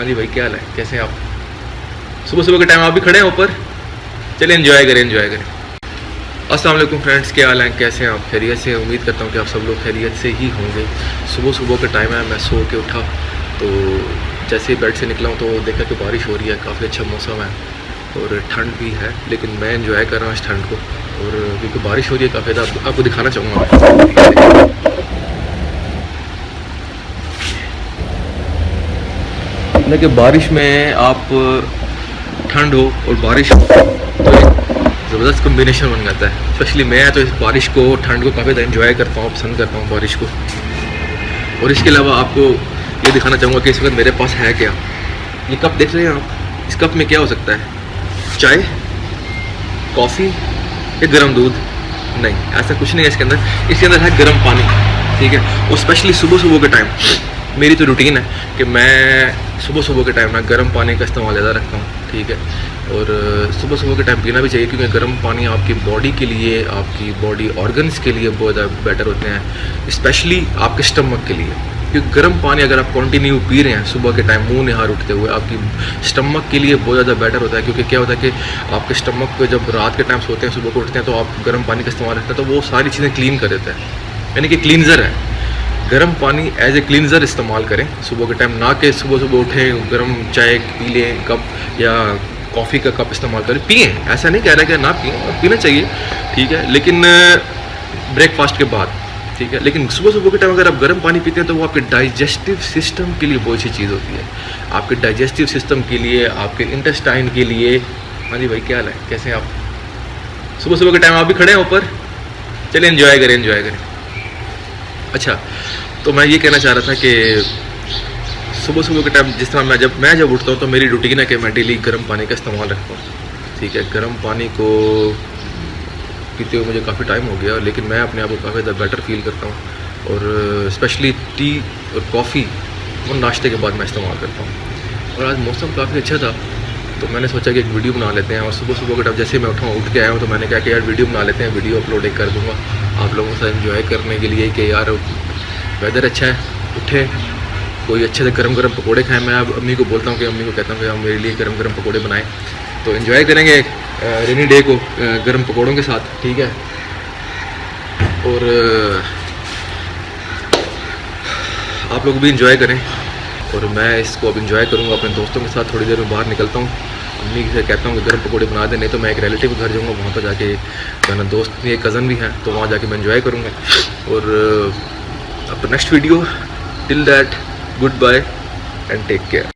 हाँ जी भाई, क्या हाल है, कैसे हैं आप? सुबह सुबह के टाइम आप भी खड़े हैं ऊपर, चलिए एंजॉय करें एंजॉय करें। अस्सलाम वालेकुम फ्रेंड्स, क्या हाल है, कैसे हैं आप? खैरियत से? उम्मीद करता हूँ कि आप सब लोग खैरियत से ही होंगे। सुबह सुबह का टाइम है, मैं सो के उठा तो जैसे ही बेड से निकला हूँ तो देखा कि बारिश हो रही है, काफ़ी अच्छा मौसम है और ठंड भी है, लेकिन मैं एंजॉय कर रहा हूँ इस ठंड को। और क्योंकि बारिश हो रही है काफ़ी ज़्यादा, आपको दिखाना चाहूँगा मैं कि बारिश में आप ठंड हो और बारिश हो तो एक ज़बरदस्त कम्बिनेशन बन जाता है। स्पेशली मैं तो इस बारिश को, ठंड को काफ़ी ज़्यादा एंजॉय करता हूँ, पसंद करता हूँ बारिश को। और इसके अलावा आपको ये दिखाना चाहूँगा कि इस वक्त मेरे पास है क्या। ये कप देख रहे हैं आप, इस कप में क्या हो सकता है? चाय, कॉफ़ी या गर्म दूध? नहीं, ऐसा कुछ नहीं है इसके अंदर। इसके अंदर है गर्म पानी, ठीक है। और स्पेशली सुबह सुबह के टाइम मेरी तो रूटीन है कि मैं सुबह सुबह के टाइम में गर्म पानी का इस्तेमाल ज़्यादा रखता हूँ, ठीक है। और सुबह सुबह के टाइम पीना भी चाहिए, क्योंकि गर्म पानी आपकी बॉडी के लिए, आपकी बॉडी ऑर्गन्स के लिए बहुत ज़्यादा बेटर होते हैं, स्पेशली आपके स्टमक के लिए। क्योंकि गर्म पानी अगर आप कंटिन्यू पी रहे हैं सुबह के टाइम मुंह निहार उठते हुए, आपकी स्टमक के लिए बहुत ज़्यादा बेटर होता है। क्योंकि क्या होता है कि आपके स्टमक को जब रात के टाइम सोते हैं, सुबह को उठते हैं, तो आप गर्म पानी का इस्तेमाल रखते हैं, तो वो सारी चीज़ें क्लीन कर देता है, यानी कि क्लींजर है। गर्म पानी एज ए क्लींजर इस्तेमाल करें सुबह के टाइम, ना कि सुबह सुबह उठें गर्म चाय पी लें कप या कॉफ़ी का कप इस्तेमाल करें। पिए, ऐसा नहीं कह रहा कि ना पिए, पीना चाहिए, ठीक है, लेकिन ब्रेकफास्ट के बाद, ठीक है। लेकिन सुबह सुबह के टाइम अगर आप गर्म पानी पीते हैं तो वो आपके डाइजेस्टिव सिस्टम के लिए बहुत अच्छी चीज़ होती है, आपके डाइजेस्टिव सिस्टम के लिए, आपके इंटेस्टाइन के लिए। हाँ जी भाई, क्या हाल है, कैसे हैं आप? सुबह सुबह के टाइम आप भी खड़े हैं ऊपर, चलिए एंजॉय करें एंजॉय करें। अच्छा, तो मैं ये कहना चाह रहा था कि सुबह सुबह के टाइम जिस तरह मैं जब उठता हूँ तो मेरी रूटीन है कि मैं डेली गर्म पानी का इस्तेमाल रखता हूँ, ठीक है। गर्म पानी को पीते हुए मुझे काफ़ी टाइम हो गया, लेकिन मैं अपने आप को काफ़ी ज़्यादा बेटर फील करता हूँ। और स्पेशली टी और कॉफ़ी और नाश्ते के बाद मैं इस्तेमाल करता हूँ। और आज मौसम काफ़ी अच्छा था तो मैंने सोचा कि एक वीडियो बना लेते हैं। और सुबह सुबह के टाइम जैसे मैं उठ के आया हूँ तो मैंने कहा कि यार वीडियो बना लेते हैं, वीडियो अपलोड एक कर दूँगा आप लोगों से एंजॉय करने के लिए कि यार वेदर अच्छा है, उठे कोई अच्छे से गरम गरम पकोड़े खाएं। मैं अब अम्मी को बोलता हूँ कि अम्मी को कहता हूँ कि हम मेरे लिए गरम गरम पकोड़े बनाएं, तो एंजॉय करेंगे रेनी डे को गरम पकोड़ों के साथ, ठीक है। और आप लोग भी इंजॉय करें और मैं इसको अब इंजॉय करूँगा अपने दोस्तों के साथ। थोड़ी देर में बाहर निकलता हूँ, अम्मी से कहता हूँ कि गर्म पकोड़े बना दे, नहीं तो मैं एक रिलेटिव के घर जाऊँगा, वहाँ पर जाके मेरा दोस्त एक कज़न भी है तो वहाँ जाके मैं इंजॉय करूँगा। और अब next video, till that goodbye and take care.